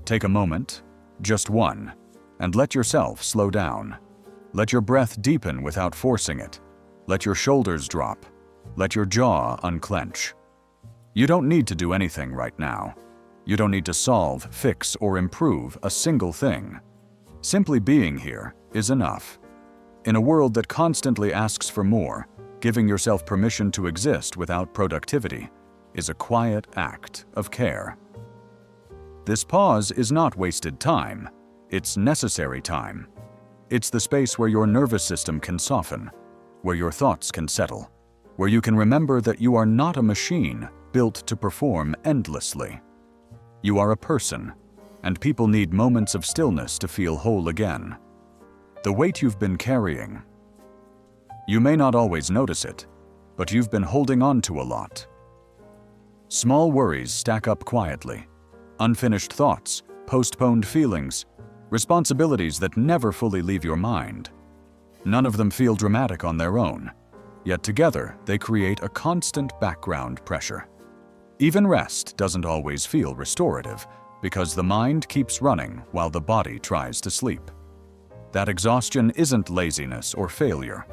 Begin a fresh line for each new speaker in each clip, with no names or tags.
Take a moment, just one, and let yourself slow down. Let your breath deepen without forcing it. Let your shoulders drop. Let your jaw unclench. You don't need to do anything right now. You don't need to solve, fix, or improve a single thing. Simply being here is enough. In a world that constantly asks for more, giving yourself permission to exist without productivity is a quiet act of care. This pause is not wasted time. It's necessary time. It's the space where your nervous system can soften, where your thoughts can settle, where you can remember that you are not a machine built to perform endlessly. You are a person, and people need moments of stillness to feel whole again. The weight you've been carrying. You may not always notice it, but you've been holding on to a lot. Small worries stack up quietly. Unfinished thoughts, postponed feelings, responsibilities that never fully leave your mind. None of them feel dramatic on their own, yet together they create a constant background pressure. Even rest doesn't always feel restorative, because the mind keeps running while the body tries to sleep. That exhaustion isn't laziness or failure.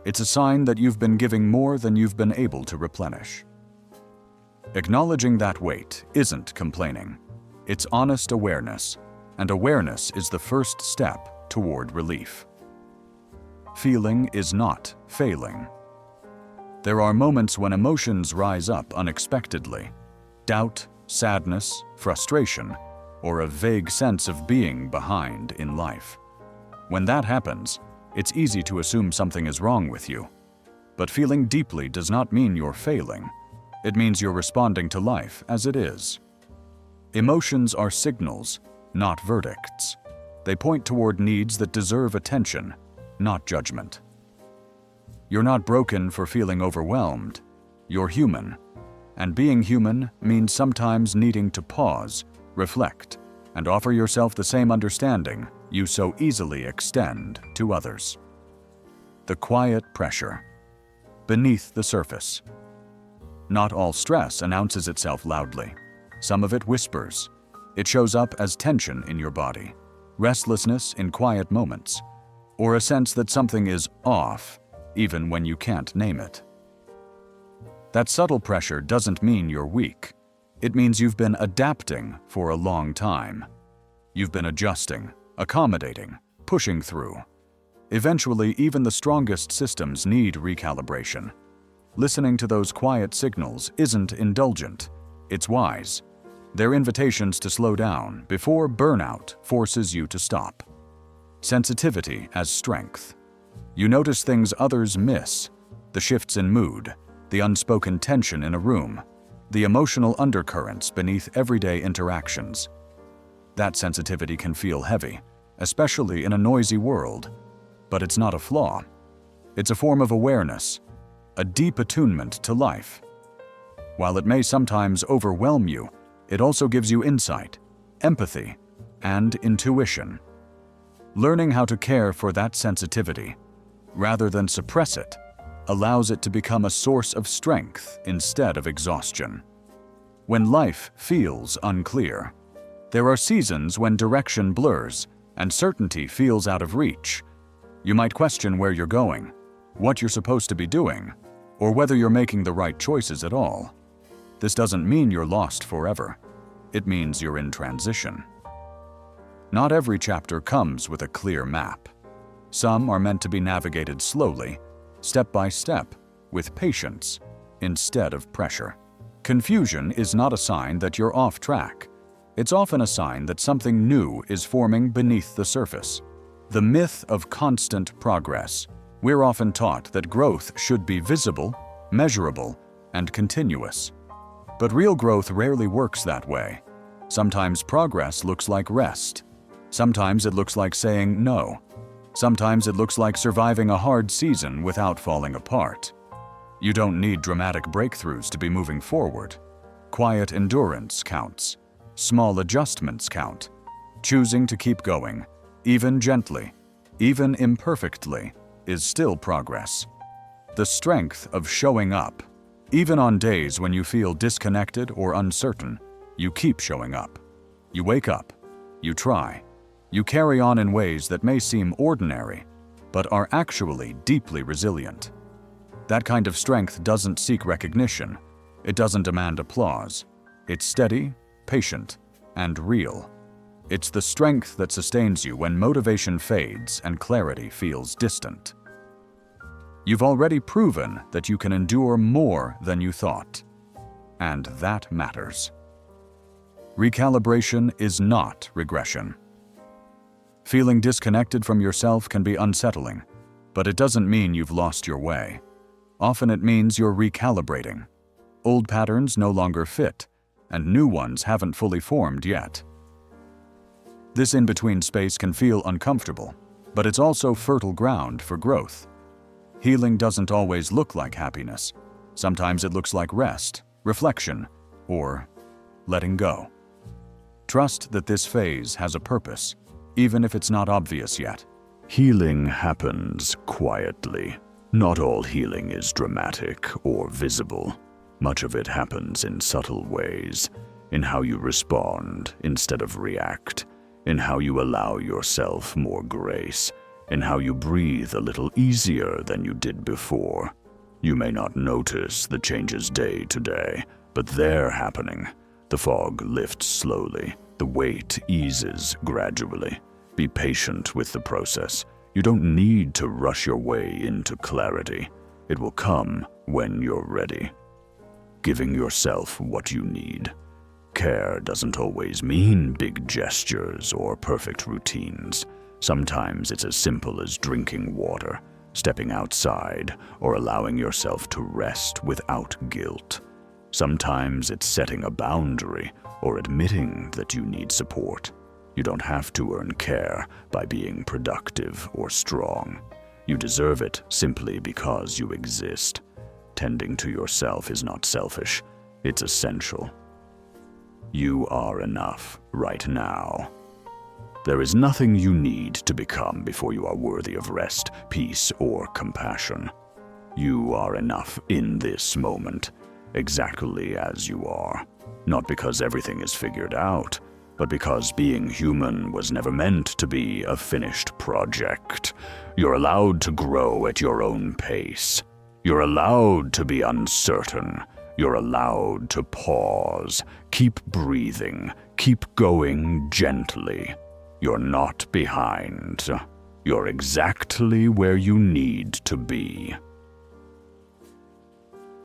It's a sign that you've been giving more than you've been able to replenish. Acknowledging that weight isn't complaining. It's honest awareness, and awareness is the first step toward relief. Feeling is not failing. There are moments when emotions rise up unexpectedly. Doubt, sadness, frustration, or a vague sense of being behind in life. When that happens, it's easy to assume something is wrong with you. But feeling deeply does not mean you're failing. It means you're responding to life as it is. Emotions are signals, not verdicts. They point toward needs that deserve attention, not judgment. You're not broken for feeling overwhelmed. You're human. And being human means sometimes needing to pause, reflect, and offer yourself the same understanding you so easily extend to others. The quiet pressure. Beneath the surface. Not all stress announces itself loudly. Some of it whispers. It shows up as tension in your body, restlessness in quiet moments, or a sense that something is off, even when you can't name it. That subtle pressure doesn't mean you're weak. It means you've been adapting for a long time. You've been adjusting, accommodating, pushing through. Eventually, even the strongest systems need recalibration. Listening to those quiet signals isn't indulgent. It's wise. They're invitations to slow down before burnout forces you to stop. Sensitivity as strength. You notice things others miss, the shifts in mood, the unspoken tension in a room, the emotional undercurrents beneath everyday interactions. That sensitivity can feel heavy, especially in a noisy world. But it's not a flaw. It's a form of awareness, a deep attunement to life. While it may sometimes overwhelm you, it also gives you insight, empathy, and intuition. Learning how to care for that sensitivity, rather than suppress it, allows it to become a source of strength instead of exhaustion. When life feels unclear, there are seasons when direction blurs and certainty feels out of reach. You might question where you're going, what you're supposed to be doing, or whether you're making the right choices at all. This doesn't mean you're lost forever. It means you're in transition. Not every chapter comes with a clear map. Some are meant to be navigated slowly, step by step, with patience, instead of pressure. Confusion is not a sign that you're off track. It's often a sign that something new is forming beneath the surface. The myth of constant progress. We're often taught that growth should be visible, measurable, and continuous. But real growth rarely works that way. Sometimes progress looks like rest. Sometimes it looks like saying no. Sometimes it looks like surviving a hard season without falling apart. You don't need dramatic breakthroughs to be moving forward. Quiet endurance counts. Small adjustments count. Choosing to keep going, even gently, even imperfectly, is still progress. The strength of showing up. Even on days when you feel disconnected or uncertain, you keep showing up. You wake up, You try. You carry on in ways that may seem ordinary, but are actually deeply resilient. That kind of strength doesn't seek recognition. It doesn't demand applause. It's steady, patient, and real. It's the strength that sustains you when motivation fades and clarity feels distant. You've already proven that you can endure more than you thought, and that matters. Recalibration is not regression. Feeling disconnected from yourself can be unsettling, but it doesn't mean you've lost your way. Often it means you're recalibrating. Old patterns no longer fit, and new ones haven't fully formed yet. This in-between space can feel uncomfortable, but it's also fertile ground for growth. Healing doesn't always look like happiness. Sometimes it looks like rest, reflection, or letting go. Trust that this phase has a purpose, even if it's not obvious yet.
Healing happens quietly. Not all healing is dramatic or visible. Much of it happens in subtle ways, in how you respond instead of react, in how you allow yourself more grace, in how you breathe a little easier than you did before. You may not notice the changes day to day, but they're happening. The fog lifts slowly. The weight eases gradually. Be patient with the process. You don't need to rush your way into clarity. It will come when you're ready. Giving yourself what you need. Care doesn't always mean big gestures or perfect routines. Sometimes it's as simple as drinking water, stepping outside, or allowing yourself to rest without guilt. Sometimes it's setting a boundary or admitting that you need support. You don't have to earn care by being productive or strong. You deserve it simply because you exist. Tending to yourself is not selfish, it's essential. You are enough right now. There is nothing you need to become before you are worthy of rest, peace, or compassion. You are enough in this moment, exactly as you are. Not because everything is figured out, but because being human was never meant to be a finished project. You're allowed to grow at your own pace. You're allowed to be uncertain. You're allowed to pause. Keep breathing. Keep going gently. You're not behind. You're exactly where you need to be.